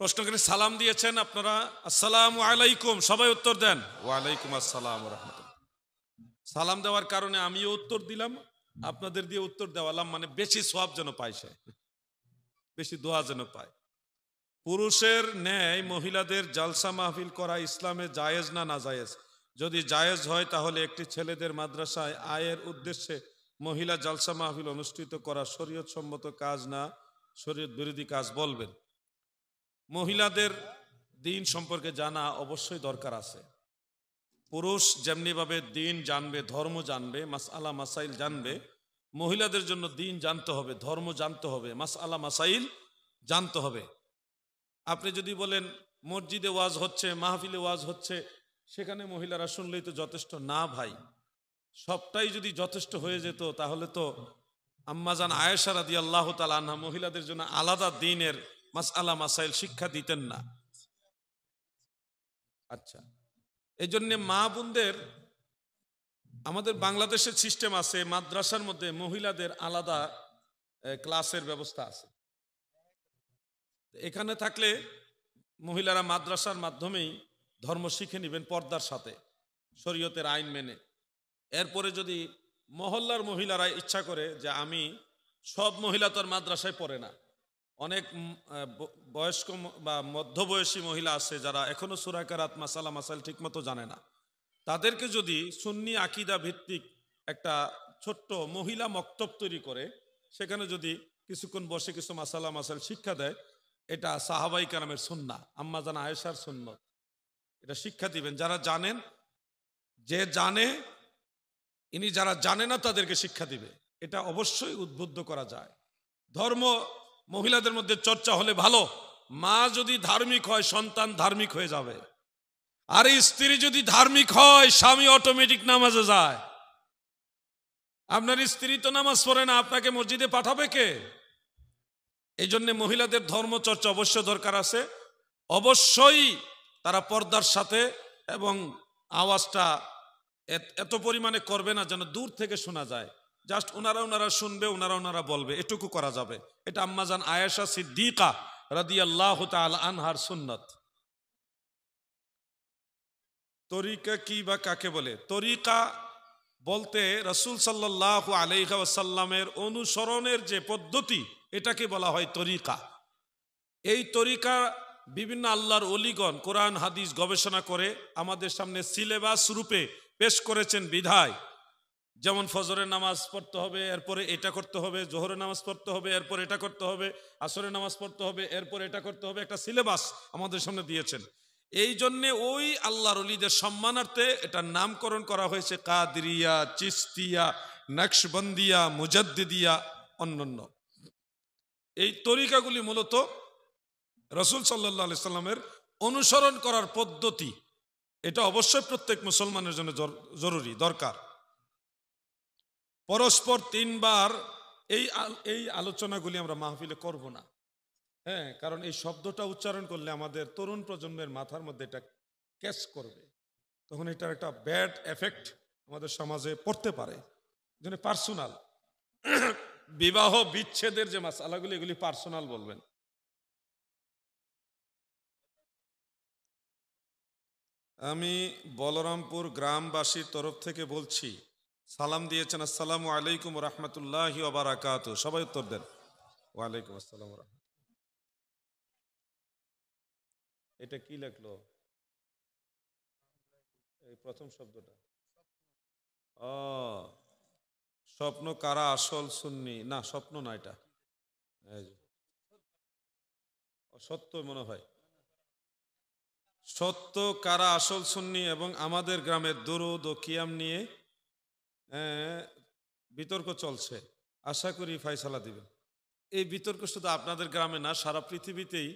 প্রশ্ন করে সালাম দিয়েছেন আপনারা, আসসালামু আলাইকুম, সবাই উত্তর দেন ওয়ালাইকুম আসসালাম রাহমাতুল্লাহ। সালাম দেওয়ার কারণে আমিও উত্তর দিলাম, আপনাদের দিয়ে উত্তর দেওয়ালাম, মানে বেশি সওয়াব যেন পায়, সে বেশি দোয়া যেন পায়। পুরুষের ন্যায় মহিলাদের জালসা মাহফিল করা ইসলামে জায়েজ না নাজায়েজ? যদি জায়েজ হয় তাহলে একটি ছেলেদের মাদ্রাসায় আয়ের উদ্দেশ্যে মহিলা জালসা মাহফিল অনুষ্ঠিত করা শরীয়ত সম্মত কাজ না শরীয়ত বিরোধী কাজ বলবেন? মহিলাদের দিন সম্পর্কে জানা অবশ্যই দরকার আছে। পুরুষ যেমনিভাবে দিন জানবে, ধর্ম জানবে, মাসআলা মাসাইল জানবে, মহিলাদের জন্য দিন জানতে হবে, ধর্ম জানতে হবে, মাসআলা মাসাইল জানতে হবে। আপনি যদি বলেন মসজিদে ওয়াজ হচ্ছে, মাহফিলে ওয়াজ হচ্ছে, সেখানে মহিলারা শুনলেই তো যথেষ্ট না ভাই। সবটাই যদি যথেষ্ট হয়ে যেত তাহলে তো আম্মাজান আয়েশা রাদিয়াল্লাহু তাআলা আনহা মহিলাদের জন্য আলাদা দ্বীনের মাসআলা মাসাইল শিক্ষা দিতেন না। আচ্ছা, এই জন্যে মা বোনদের, আমাদের বাংলাদেশের সিস্টেম আছে, মাদ্রাসার মধ্যে মহিলাদের আলাদা ক্লাসের ব্যবস্থা আছে। এখানে থাকলে মহিলারা মাদ্রাসার মাধ্যমেই ধর্ম শিখে নেবেন পর্দার সাথে, শরীয়তের আইন মেনে। এরপরে যদি মহল্লার মহিলারা ইচ্ছা করে যে আমি, সব মহিলা তো আর মাদ্রাসায় পড়ে না, অনেক বয়স্ক বা মধ্যবয়সী মহিলা আছে যারা এখনো সূরা কারাত মাসালা মাসাইল ঠিক মতো জানে না, তাদেরকে যদি সুন্নি আকীদা ভিত্তিক একটা ছোট্ট মহিলা মক্তব তৈরি করে সেখানে যদি কিছুক্ষণ বসে কিছু মাসালা মাসাইল শিক্ষা দেয়, এটা সাহাবাই কেরামের সুন্নাহ, আম্মাজান আয়েশার সুন্নত, এটা শিক্ষা দিবেন। যারা জানেন, যে জানে ইনি, যারা জানে না তাদেরকে শিক্ষা দিবে, এটা অবশ্যই উদ্বুদ্ধ করা যায়। ধর্ম মহিলাদের মধ্যে চর্চা হলে ভালো। মা যদি ধার্মিক হয় সন্তান ধার্মিক হয়ে যাবে, আর স্ত্রী যদি ধার্মিক হয় স্বামী অটোমেটিক নামাজে যায়। আপনার স্ত্রী তো নামাজ পড়ে না, আপনাকে মসজিদে পাঠাবে কে? এই জন্য মহিলাদের ধর্ম চর্চা অবশ্য দরকার আছে। অবশ্যই তারা পর্দার সাথে, এবং আওয়াজটা এত পরিমাণে করবে না যেন দূর থেকে শোনা যায়, জাস্ট ওনারা শুনবে, ওনারা বলবে, এটুকু করা যাবে। এটা আম্মাজান আয়েশা সিদ্দিকা রাদিয়াল্লাহু তাআলা আনহার সুন্নত। তরিকা কি বা কাকে বলে? তরিকা বলতে রাসূল সাল্লাল্লাহু আলাইহি ওয়াসাল্লামের অনুসরণের যে পদ্ধতি, এটাকে বলা হয় তরিকা। এই তরিকা বিভিন্ন আল্লাহর ওলিগণ কোরআন হাদিস গবেষণা করে আমাদের সামনে সিলেবাস রূপে পেশ করেছেন বিধায়, যেমন ফজরের নামাজ পড়তে হবে, এরপরে এটা করতে হবে, জোহরের নামাজ পড়তে হবে, এরপর এটা করতে হবে, আসরের নামাজ পড়তে হবে, এরপর এটা করতে হবে, একটা সিলেবাস আমাদের সামনে দিয়েছেন। এই জন্যে ওই আল্লাহর ওলিদের সম্মানার্থে এটার নামকরণ করা হয়েছে কাদরিয়া, চিশতিয়া, নকশবন্দিয়া, মুজাদ্দিদিয়া, অন্যান্য। এই তরিকাগুলি মূলত রাসূল সাল্লাল্লাহু আলাইহি সাল্লামের অনুসরণ করার পদ্ধতি। এটা অবশ্যই প্রত্যেক মুসলমানের জন্য জরুরি, দরকার। পরস্পর তিনবার এই আলোচনাগুলি আমরা মাহফিলে করব না, হ্যাঁ, কারণ এই শব্দটা উচ্চারণ করলে আমাদের তরুণ প্রজন্মের মাথার মধ্যে এটা ক্যাচ করবে, তখন এটার একটা ব্যাড এফেক্ট আমাদের সমাজে পড়তে পারে। জন্য পার্সোনাল বিবাহ বিচ্ছেদের যে মাসআলাগুলি, এগুলি পার্সোনাল বলবেন। আমি বলরামপুর গ্রামবাসীর তরফ থেকে বলছি, সালাম দিয়েছেন, আসসালামু আলাইকুম রাহমাতুল্লাহি ওয়া বারাকাতুহু, সবাই উত্তর দেন ওয়ালাইকুম আসসালাম ওয়া রাহমাতুল্লাহ। এটা কি লেখলো এই প্রথম শব্দটা? ও, স্বপ্ন কারা আসল সুন্নি? না, স্বপ্ন না, এটা সত্য মনে হয়। সত্য কারা আসল সুন্নি এবং আমাদের গ্রামের দুরুদ ও কিয়াম নিয়ে বিতর্ক চলছে, আশা করি ফায়সালা দিবেন। এই বিতর্ক শুধু আপনাদের গ্রামে না, সারা পৃথিবীতেই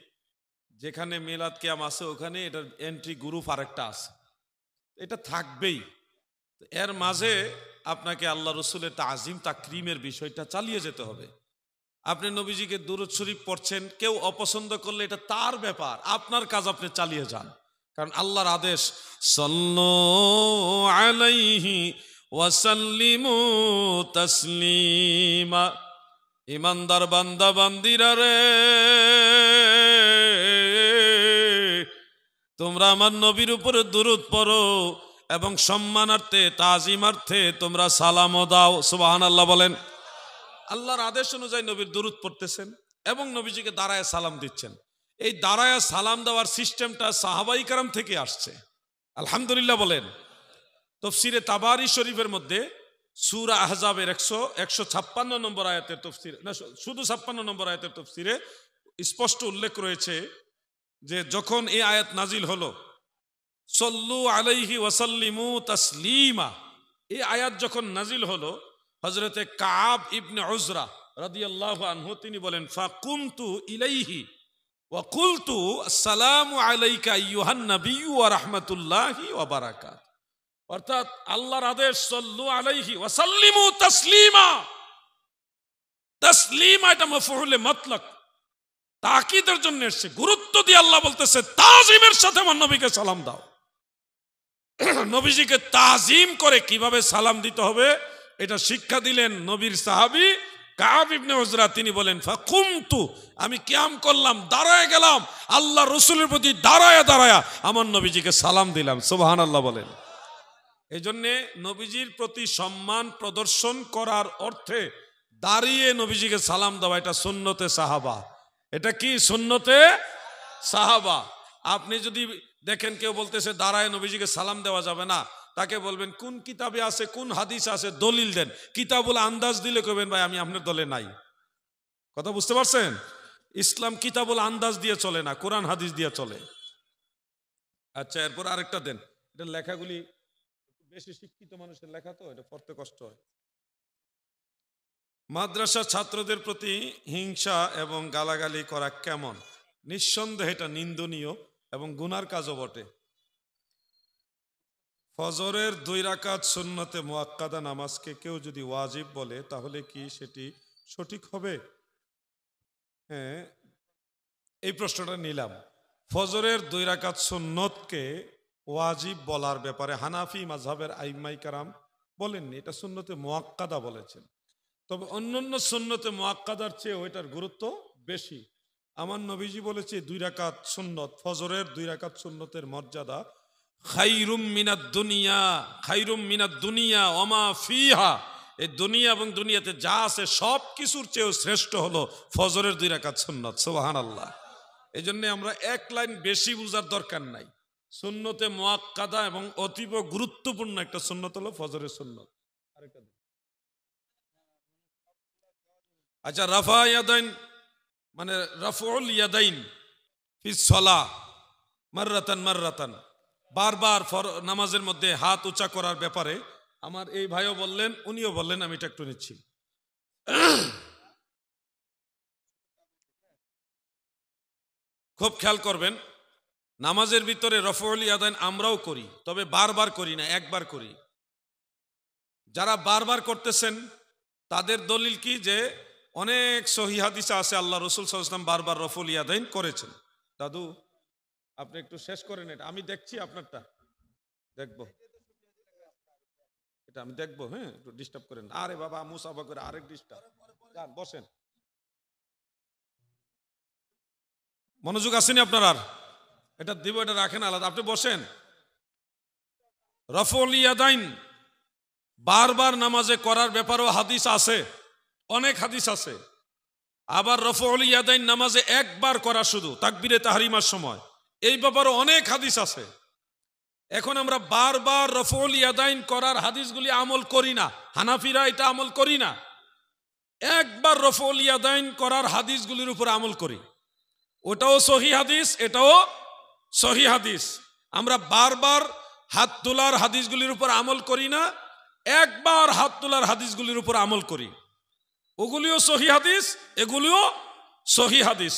যেখানে মিলাদ কিয়াম আছে ওখানে এটার এন্ট্রি গ্রুপ আরেকটা আছে, এটা থাকবেই। এর মাঝে আপনাকে আল্লাহ রসুলের তাজিম তাকরিমের বিষয়টা চালিয়ে যেতে হবে। আপনি নবীজিকে দুরূদ শরীফ পড়ছেন, কেউ অপছন্দ করলে এটা তার ব্যাপার, আপনার কাজ আপনি চালিয়ে যান, কারণ আল্লাহর আদেশ সাল্লু আলাইহি ওয়া সাল্লিমু তাসলিমা। ইমানদার বান্দা বান্দিরা রে, তোমরা আমার নবীর উপরে দুরূদ পড়ো এবং সম্মানার্থে তাজিমার্থে তোমরা সালামও দাও। সুবহানাল্লাহ বলেন। আল্লাহর আদেশ অনুযায়ী নবীর দুরূদ পড়তেছেন এবং নবীজিকে দাঁড়ায় সালাম দিচ্ছেন। এই দাঁড়ায় সালাম দেওয়ার সিস্টেমটা সাহাবাই কেরাম থেকে আসছে। আলহামদুলিল্লাহ বলেন। তাফসীরে তাবারি শরীফের মধ্যে সূরা আহজাবের 156 নম্বর আয়াতের তাফসীর, না শুধু 56 নম্বর আয়াতের তাফসীরে স্পষ্ট উল্লেখ রয়েছে যে যখন এই আয়াত নাজিল হলো, সল্লু আলাইহি ওয়াসাল্লিমু তাসলিমা, এই আয়াত যখন নাজিল হলো, হযরতে কাব ইবনে উজরা রাদিয়াল্লাহু আনহু তিনি বলেন, ফাকুমতু ইলাইহি ওয়া কুলতু আসসালামু আলাইকা আইয়ুহান নাবিয়্যু ওয়া রাহমাতুল্লাহি ওয়া বারাকাতুহু। অর্থাৎ আল্লাহর আদেশ সল্লু আলাইহি ওয়া সাল্লিমু তাসলিমা। তাসলিমা এটা মাফউলে মুতলাক, তাকিদের জন্য এসেছে, গুরুত্ব দিয়ে আল্লাহ বলতেছে তাজিমের সাথে আমার নবীকে সালাম দাও। নবীজিকে তাজিম করে কিভাবে সালাম দিতে হবে এটা শিক্ষা দিলেন নবীর সাহাবী কাব ইবনে উজরা। তিনি বলেন, ফাকুমতু, আমি কিয়াম করলাম, দাঁড়ায় গেলাম, আল্লাহ রসুলের প্রতি দাঁড়ায়া দাঁড়ায়া আমার নবীজিকে সালাম দিলাম। সুবহানাল্লাহ বলেন। এই জন্যে নবীজির প্রতি সম্মান প্রদর্শন করার অর্থে দাঁড়িয়ে নবীজিকে সালাম দেওয়া এটা সুন্নতে সাহাবা। এটা কি সুন্নতে সাহাবা। আপনি যদি দেখেন কেউ বলতেছে দাঁড়ায় নবীজিকে সালাম দেওয়া যাবে না, তাকে বলবেন কোন কিতাবে আছে, কোন হাদিস আছে, দলিল দেন। কিতাবুল আন্দাজ দিলে কইবেন ভাই আমি আপনার দলে নাই। কথা বুঝতে পারছেন? ইসলাম কিতাবুল আন্দাজ দিয়ে চলে না, কোরআন হাদিস দিয়ে চলে। আচ্ছা, এরপর আরেকটা দেন। এটা লেখাগুলি বেশি শিক্ষিত মানুষের লেখা তো, এটা পড়তে কষ্ট হয়। মাদ্রাসা ছাত্রদের প্রতি হিংসা এবং গালাগালি করা কেমন? নিঃসন্দেহে এটা নিন্দনীয় এবং গুনার কাজও বটে। ফজরের 2 রাকাত সুন্নতে মুআক্কাদা নামাজকে কেউ যদি ওয়াজিব বলে তাহলে কি সেটি সঠিক হবে? হ্যাঁ, এই প্রশ্নটা নিলাম। ফজরের 2 রাকাত সুন্নতকে ওয়াজিব বলার ব্যাপারে হানাফি মাযহাবের আইম্মায়ে কেরাম বলেননি, এটা সুন্নতে মুআক্কাদা বলেছেন। তবে অন্যান্য সুন্নতে মুআক্কাদার চেয়ে ওইটার গুরুত্ব বেশি। আমার নবীজি বলেছে 2 রাকাত সুন্নত, ফজরের 2 রাকাত সুন্নতের মর্যাদা খাইরুম মিনাদ দুনিয়া, খাইরুম মিনাদ দুনিয়া ওমা ফিহা। এই দুনিয়া এবং দুনিয়াতে যা আছে সব কিছুর চেয়েও শ্রেষ্ঠ হলো ফজরের 2 রাকাত সুন্নত। সুবহানাল্লাহ। এই জন্য আমরা এক লাইন বেশি বুঝার দরকার নাই। সুন্নতে মুআক্কাদা এবং অতীব গুরুত্বপূর্ণ একটা সুন্নত হলো ফজরের সুন্নত। আচ্ছা, রাফা ইয়াদাইন মানে রাফউল ইয়াদাইন ফিস সালাহ মাররাতান মাররাতান, বারবার নামাজের মধ্যে হাত উঁচা করার ব্যাপারে আমার এই ভাইও বললেন, উনিও বললেন, আমি এটা একটু নিচ্ছি। খুব খেয়াল করবেন, নামাজের ভিতরে রাফউল ইয়াদাইন আমরাও করি, তবে বারবার করি না, একবার করি। যারা বারবার করতেছেন তাদের দলিল কি? যে অনেক সহিহ হাদিসে আছে আল্লাহ রাসূল সাল্লাল্লাহু আলাইহি ওয়াসাল্লাম বারবার রাফউল ইয়াদাইন করেছেন। দাদু আপনি একটু শেষ করেন, এটা আমি দেখছি, আপনারটা দেখবো, এটা আমি দেখবো। হ্যাঁ, একটু ডিস্টার্ব করেন। আরে বাবা মুসাফা করে আরেক ডিস্টার্ব। যান বসেন, মনোযোগ আসেনি আপনার? আর এটা দিব, এটা রাখেন আলাদা, আপনি বসেন। রাফউল ইয়াদাইন বারবার নামাজে করার ব্যাপারেও হাদিস আছে, অনেক হাদিস আছে। আবার রাফউল ইয়াদাইন নামাজে একবার করা শুধু তাকবীরে তাহরিমার সময়, এই ব্যাপারে অনেক হাদিস আছে। এখন আমরা বারবার রাফউল ইয়াদাইন করার হাদিসগুলি আমল করি না, হানাফিরা এটা আমল করি না। একবার রাফউল ইয়াদাইন করার হাদিসগুলির উপর আমল করি, ওটাও সহিহ হাদিস, এটাও সহিহ হাদিস। আমরা বারবার হাত তোলার হাদিসগুলির উপর আমল করি না, একবার হাত তোলার হাদিসগুলির উপর আমল করি, ওগুলিও সহিহ হাদিস, এগুলিও সহিহ হাদিস।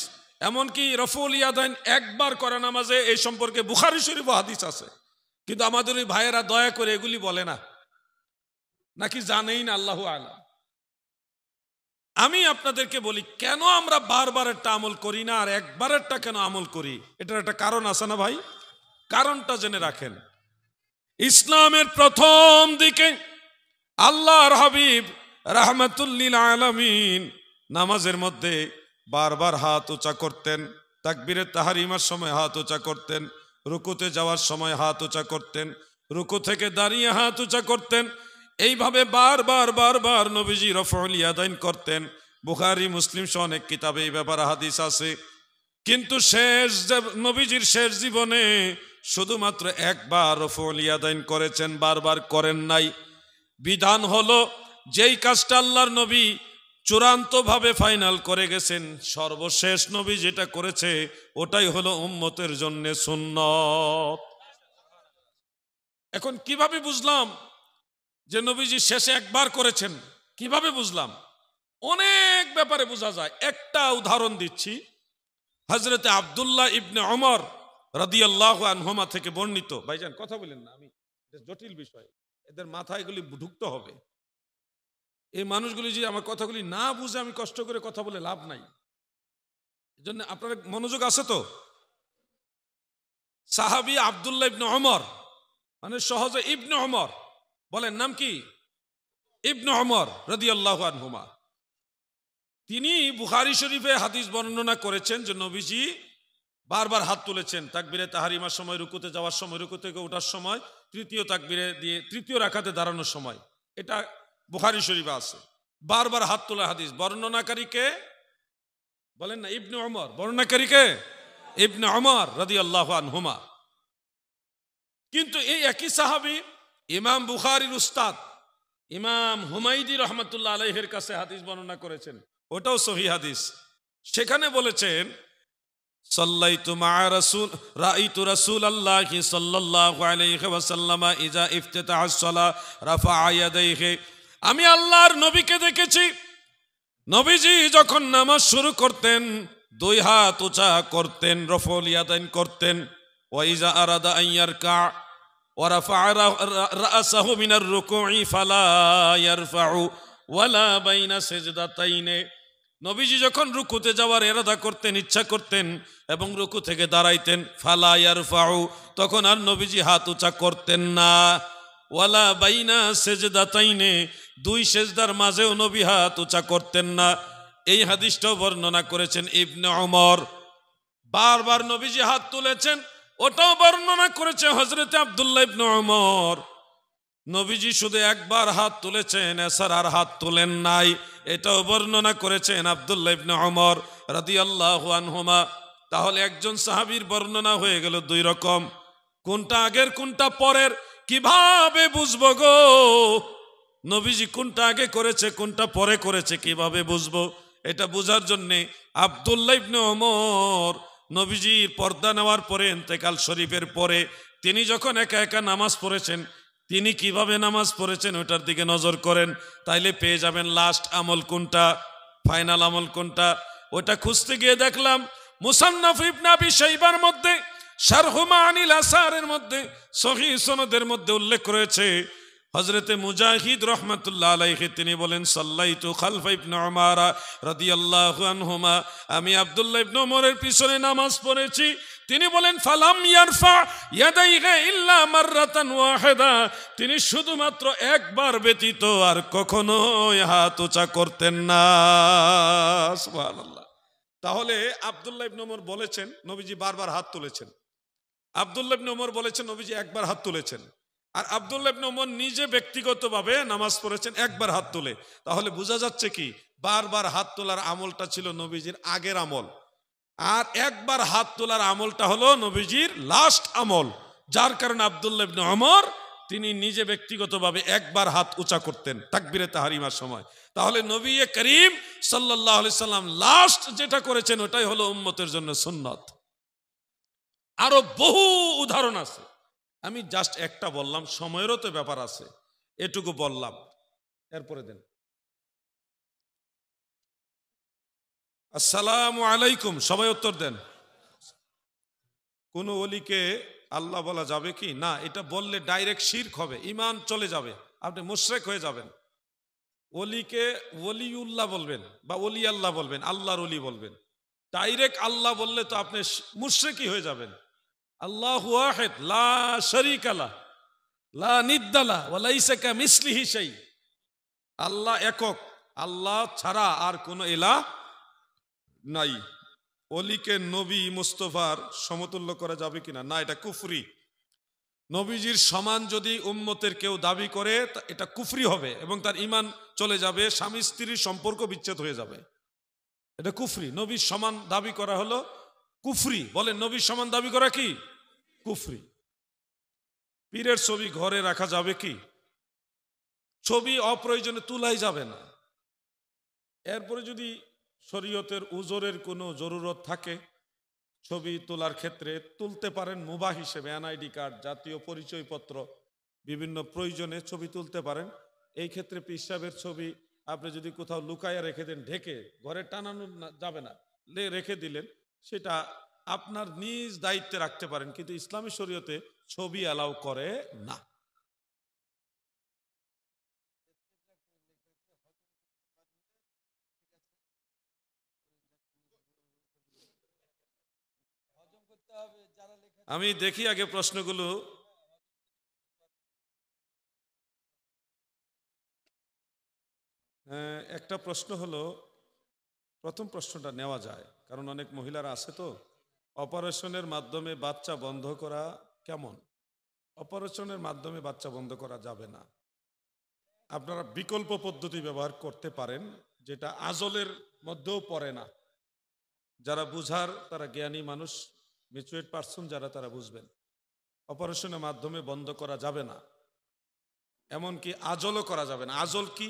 এমনকি রাফউল ইয়াদাইন একবার করা নামাজে এই সম্পর্কে বুখারী শরীফে হাদিস আছে, কিন্তু আমাদের ওই ভাইয়েরা দয়া করে এগুলি বলে না, নাকি জানেই না, আল্লাহু আ'লাম। আমি আপনাদেরকে বলি কেন আমরা বারবারেরটা আমল করি না আর একবারেরটা কেন আমল করি, এটার একটা কারণ আছে না ভাই? কারণটা জেনে রাখেন। ইসলামের প্রথম দিকে আল্লাহর হাবিব রাহমাতুল লিল আলামিন নামাজের মধ্যে বারবার হাত উঁচা করতেন, তাকবীরে তাহরিমার সময় হাত উঁচা করতেন, রুকুতে যাওয়ার সময় হাত উঁচা করতেন, রুকু থেকে দাঁড়িয়ে হাত উঁচা করতেন। এইভাবে বারবার নবীজি রফউল ইয়াদাইন করতেন। বুখারী মুসলিম সহ অনেক কিতাবে এই ব্যাপারে হাদিস আছে। কিন্তু নবীজির শেষ জীবনে শুধুমাত্র একবার রফউল ইয়াদাইন করেছেন, বারবার করেন নাই। বিধান হলো যেই কাজটা আল্লাহর নবী চূড়ান্তভাবে ফাইনাল করে গেছেন, সর্বশেষ নবী যেটা করেছে ওটাই হলো উম্মতের জন্য সুন্নত। এখন কিভাবে বুঝলাম যে নবীজি শেষে একবার করেছেন? কিভাবে বুঝলাম? অনেক ব্যাপারে বোঝা যায়। একটা উদাহরণ দিচ্ছি। হযরতে আব্দুল্লাহ ইবনে ওমর রাদিয়াল্লাহু আনহুমা থেকে বর্ণিত। ভাইজান কথা বলেন না, আমি জটিল বিষয়, এদের মাথায় এগুলি ঢুকতে হবে। এই মানুষগুলি যদি আমার কথাগুলি না বুঝে আমি কষ্ট করে কথা বলে লাভ নাই। এজন্য আপনার মনোযোগ আছে তো? সাহাবী আব্দুল্লাহ ইবনে ওমর, মানে সহজে ইবনে ওমর বলেন, নাম কি? ইবনে ওমর রাদিয়াল্লাহু আনহুমা। তিনি বুখারী শরীফে হাদিস বর্ণনা করেছেন যে নবীজি বারবার হাত তুলেছেন তাকবীরে তাহরিমার সময়, রুকুতে যাওয়ার সময়, রুকু থেকে ওঠার সময়, তৃতীয় তাকবীরে দিয়ে তৃতীয় রাকাতে দাঁড়ানোর সময়। এটা বুখারী শরীফে আছে। বারবার হাত তোলা হাদিস। বর্ণনাকারীকে বলেন না ইবনে ওমর। বর্ণনাকারীকে ইবনে ওমর রাদিয়াল্লাহু আনহুমা। কিন্তু এই একই সাহাবী ইমাম বুখারীর উস্তাদ ইমাম হুমায়দি রহমাতুল্লাহ আলাইহির কাছে হাদিস বর্ণনা করেছেন, ওটাও সহিহ হাদিস। সেখানে বলেছেন সাল্লাইতু মা রাসূল রাআইতু রাসূলুল্লাহি সাল্লাল্লাহু আলাইহি ওয়াসাল্লাম ইজা ইফতিতাআস সালাহ রাফা'a ইয়াদাইহি। আমি আল্লাহর নবীকে দেখেছি, নবীজি যখন নামাজ শুরু করতেন দুই হাত উঁচা করতেন, রফউল ইয়াদাইন করতেন। ওয়া ইজা আরাদা আন ইয়ারকা ওয়া রাফা'a রা'সাহু মিনার রুকু'i ফালা ইয়ারফা'ু ওয়ালা বাইনা সিজদাতাইনে। নবীজি যখন রুকুতে যাওয়ার ইরাদা করতেন, ইচ্ছা করতেন এবং রুকু থেকে দাঁড়াইতেন, ফালা ইয়ারফা'ু, তখন আর নবীজি হাত উঁচা করতেন না। ওয়ালা বাইনা সিজদাতাইনে, দুই সিজদার মাঝেও নবী হাত উঁচা করতেন না। এই হাদিসটাও বর্ণনা করেছেন ইবনে ওমর। বারবার নবীজি হাত তুলেছেন, ওটাও বর্ণনা করেছে হযরতে আব্দুল্লাহ ইবনে ওমর। নবীজি শুধু একবার হাত তুলেছেন, এছাড়া আর হাত তুলেন নাই, এটাও বর্ণনা করেছেন আব্দুল্লাহ ইবনে ওমর রাদিয়াল্লাহু আনহুমা। তাহলে একজন সাহাবীর বর্ণনা হয়ে গেল দুই রকম। কোনটা আগের কোনটা পরের কিভাবে বুঝবো গো? নবীজি কোনটা আগে করেছে কোনটা পরে করেছে কিভাবে বুঝবো? এটা বোঝার জন্যে আব্দুল্লাহ ইবনে ওমর নবীজির পর্দা নেওয়ার পরে, ইন্তেকাল শরীফের পরে তিনি যখন একা একা নামাজ পড়েছেন, তিনি কিভাবে নামাজ পড়েছেন ওটার দিকে নজর করেন, তাইলে পেয়ে যাবেন লাস্ট আমল কোনটা, ফাইনাল আমল কোনটা। ওটা খুঁজতে গিয়ে দেখলাম মুসান্নাফ ইবনে আবি শাইবার মধ্যে, শারহ মাআনিল আসারের মধ্যে, সহিহ সনদের মধ্যে উল্লেখ রয়েছে হযরতে মুজাহিদ রাহমাতুল্লাহ আলাইহি তিনি বলেন সাল্লাইতু খালফা ইবনে ওমর রাদিয়াল্লাহু আনহুমা, আমি আব্দুল্লাহ ইবনে ওমরের পিছনে নামাজ পড়েছি। তিনি বলেন ফালাম ইয়ারফা ইয়াদাইহি ইল্লা মাররাতান ওয়াহিদা, তিনি শুধুমাত্র একবার ব্যতীত আর কখনো হাত উঁচা করতেন না। সুবহানাল্লাহ। তাহলে আব্দুল্লাহ ইবনে ওমর বলেছেন নবীজি বারবার হাত তুলেছেন, আব্দুল্লাহ ইবনে ওমর বলেছেন নবীজি একবার হাত তুলেছেন, আর আব্দুল্লাহ ইবনে ওমর নিজে ব্যক্তিগতভাবে নামাজ পড়েছেন একবার হাত তুলে। তাহলে বোঝা যাচ্ছে কি বারবার হাত তোলার আমলটা ছিল নবীজির আগের আমল, আর একবার হাত তোলার আমলটা হলো নবীজির লাস্ট আমল। যার কারণে আব্দুল্লাহ ইবনে ওমর তিনি নিজে ব্যক্তিগতভাবে একবার হাত উঁচা করতেন তাকবীরে তাহরিমার সময়। তাহলে নবী করিম সাল্লাল্লাহু আলাইহি সাল্লাম লাস্ট যেটা করেছেন ওটাই হলো উম্মতের জন্য সুন্নত। আরো বহু উদাহরণ আছে, আমি জাস্ট একটা বললাম, সময়েরও তো ব্যাপার আছে, এটুকু বললাম। এরপরে দেন আসসালামু আলাইকুম, সবাই উত্তর দেন। কোন ওলিকে আল্লাহ বলা যাবে কি না? এটা বললে ডাইরেক্ট শিরক হবে, ঈমান চলে যাবে, আপনি মুশরিক হয়ে যাবেন। ওলিকে ওলিউল্লাহ বলবেন বা ওলি আল্লাহ বলবেন, আল্লাহর ওলি বলবেন। ডাইরেক্ট আল্লাহ বললে তো আপনি মুশরিকই হয়ে যাবেন। আল্লাহু ওয়াহিদ লা শারীকা লাহ লা নিদ্দা লাহ ওয়া লাইসা কামিসলিহি শাই। আল্লাহ একক, আল্লাহ ছাড়া আর কোনো ইলাহ নাই। অলিকে নবী মুস্তফার সমতুল্য করা যাবে কিনা? না, এটা কুফরি। নবীজির সমান যদি উম্মতের কেউ দাবি করে এটা কুফরি হবে এবং তার ঈমান চলে যাবে, স্বামী স্ত্রীর সম্পর্ক বিচ্ছেদ হয়ে যাবে। এটা কুফরি। নবীর সমান দাবি করা হলো কুফরি। বলেন, নবীর সমান দাবি করা কি? কুফরি। পীরের ছবি ঘরে রাখা যাবে কি? ছবি অপ্রয়োজনে তুলাই যাবে না। এরপরে যদি শরীয়তের উজরের কোনো জরুরত থাকে ছবি তোলার ক্ষেত্রে তুলতে পারেন, মুবাহ হিসেবে এনআইডি কার্ড, জাতীয় পরিচয়পত্র, বিভিন্ন প্রয়োজনে ছবি তুলতে পারেন। এই ক্ষেত্রে পীর সাহেবের ছবি আপনি যদি কোথাও লুকাইয়া রেখে দেন, ঢেকে ঘরে টানানো যাবে না, রেখে দিলেন, সেটা আপনার নিজ দায়িত্বে রাখতে পারেন, কিন্তু ইসলামী শরীয়তে ছবি অ্যালাউ করে না। আমি দেখি আগে প্রশ্নগুলো। একটা প্রশ্ন হলো, প্রথম প্রশ্নটা নেওয়া যায়, কারণ অনেক মহিলারা আছে তো। অপারেশনের মাধ্যমে বাচ্চা বন্ধ করা কেমন? অপারেশনের মাধ্যমে বাচ্চা বন্ধ করা যাবে না। আপনারা বিকল্প পদ্ধতি ব্যবহার করতে পারেন, যেটা আজলের মধ্যেও পড়ে না। যারা বুঝার, তারা জ্ঞানী মানুষ, ম্যাচুরেট পারসন যারা, তারা বুঝবেন। অপারেশনের মাধ্যমে বন্ধ করা যাবে না, এমনকি আজলও করা যাবে না। আজল কি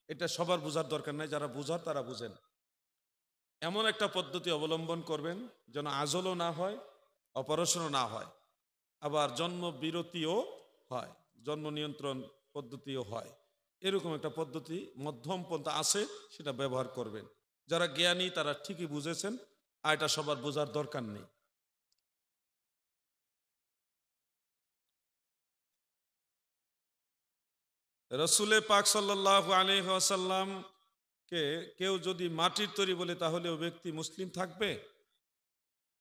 এটা সবার বোঝার দরকার নাই, যারা বুঝার তারা বুঝেন। এমন একটা পদ্ধতি অবলম্বন করবেন যেন আজলও না হয়, অপারেশনও না হয়, আবার জন্ম বিরতিও হয়, জন্ম নিয়ন্ত্রণ পদ্ধতিও হয়। এরকম একটা পদ্ধতি মধ্যম পন্থা আছে, সেটা ব্যবহার করবেন। যারা জ্ঞানী তারা ঠিকই বুঝেছেন, আর এটা সবার বোঝার দরকার নেই। রসুলে পাক সাল্লাল্লাহু আলাইহি ওয়াসাল্লামকে কেউ যদি মাটির তৈরি বলে, তাহলে ওই ব্যক্তি মুসলিম থাকবে?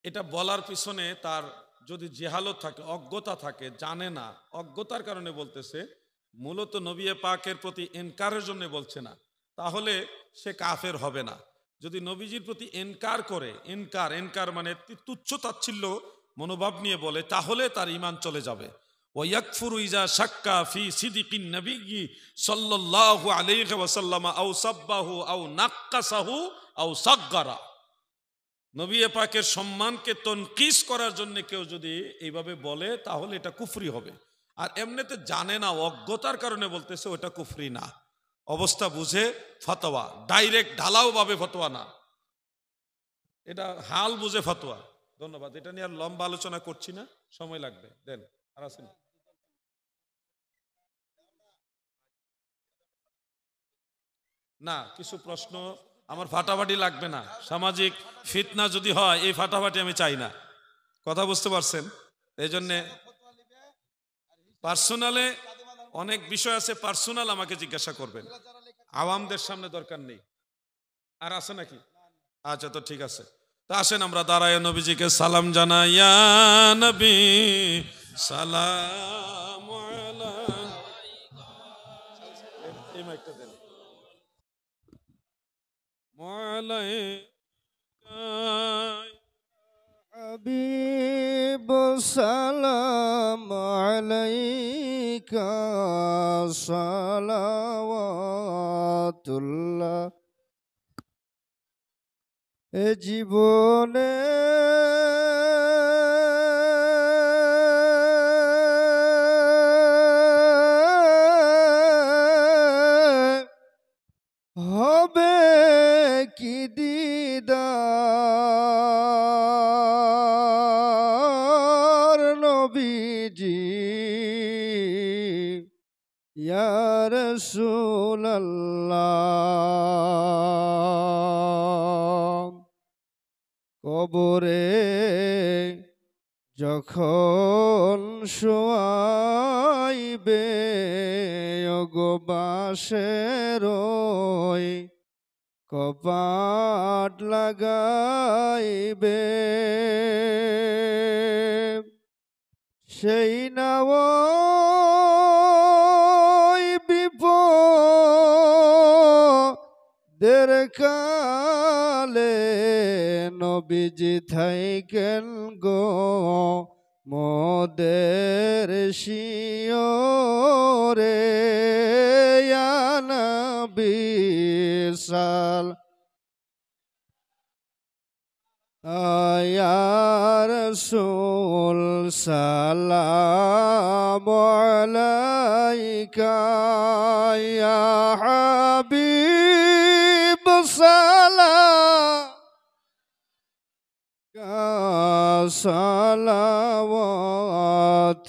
এটা বলার পিছনে তার যদি জেহালত থাকে, অজ্ঞতা থাকে, জানে না, অজ্ঞতার কারণে বলতেছে, মূলত নবী পাকের প্রতি ইনকারের জন্য বলছে না, তাহলে সে কাফের হবে না। যদি নবীজির প্রতি ইনকার করে, ইনকার মানে তুচ্ছ তাচ্ছিল্য মনোভাব নিয়ে বলে, তাহলে তার ঈমান চলে যাবে। ওয়াকফুরু ইজা শাক্কা ফি সিদিকিন নবিয়্যি সাল্লাল্লাহু আলাইহি ওয়াসাল্লাম আও সাব্বাহু আও নাক্কাসাহু আও সাগগারা। নবী পাকের সম্মানকে তনকিস করার জন্য কেউ যদি এইভাবে বলে, তাহলে এটা কুফরি হবে। আর এমনিতে জানে না, অজ্ঞতার কারণে বলতেছে, ওটা কুফরি না। অবস্থা বুঝে ফতোয়া, ডাইরেক্ট ঢালাও ভাবে ফতোয়া না, এটা হাল বুঝে ফতোয়া। ধন্যবাদ। এটা নিয়ে আর লম্বা আলোচনা করছি না, সময় লাগবে। দেন আর আছেন না? কিছু প্রশ্ন আমার ফাটাফাটি লাগবে না। সামাজিক ফিতনা যদি হয়, এই ফাটাফাটি আমি চাই না। কথা বুঝতে পারছেন? এই জন্যে পার্সোনালে অনেক বিষয় আছে, পার্সোনাল আমাকে জিজ্ঞাসা করবেন, আওয়ামদের সামনে দরকার নেই। আর আছে নাকি? আচ্ছা, তো ঠিক আছে। তা আসেন আমরা দাঁড়ায় নবীজিকে সালাম জানাই। ইয়া নবী সালাম আলাইকা। এই মাইকটা দেন। হাবিব সালাম আলাইকা সালাওয়াতুল্লাহ। এ জীবনে হবে কি দিদার নবীজি ইয়া রাসূলুল্লাহ। কবরে যখন শোয়াইবে ওগো বাঁশের কপাট লাগাইবে, সেই নাওই বিপদের কালে নবীজি থাইকেন গো মোদের শিওরে ইয়া নবী সাল ইয়া রাসূল সালামু আলাইকা ইয়া হাবিব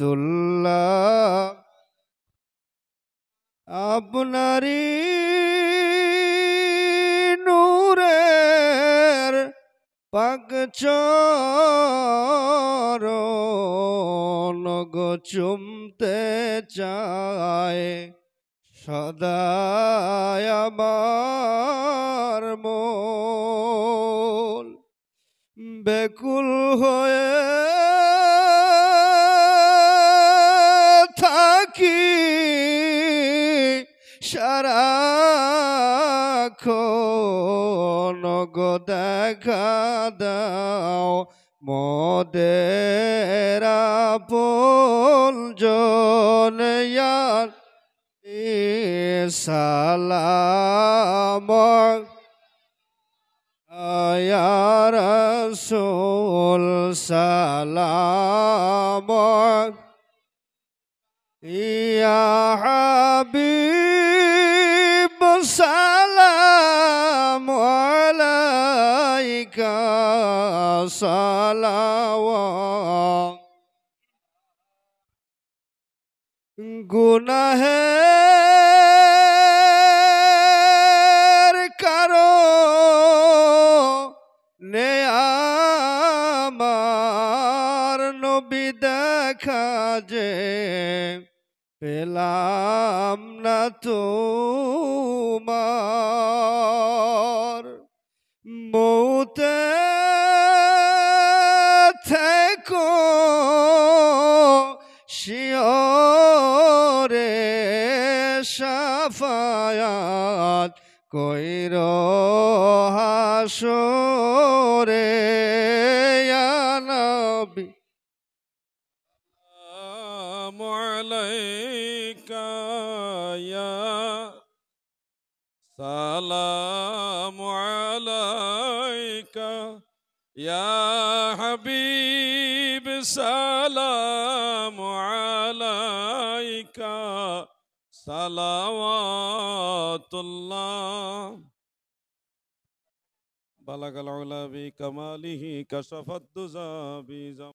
সালাওয়াতুল্লাহ আপনারি নূরের পাক চরণ গো চুমতে চায় সদায় আমার মন বেকুল হয়ে থাকি সারাক্ষণ গো দেখা দাও মোদের আপনজন সালাম ইয়া রাসূল সালাম ইয়া হাবিব সালাম আলাইকা সালাওয়াত গুনাহের কারণে আমার নবী দেখা যে পেলাম না তোমার মৌতে থেকো শিওরে শাফায়াত কইর হাসরে ইয়া নবী আলাইকা ইয়া সালামু আলাইকা ইয়া হাবিব সালামু আলাইকা সালাওয়াতুল্লাহ বালাগাল উলা বি কামালিহি কাশাফাদ দুজা বি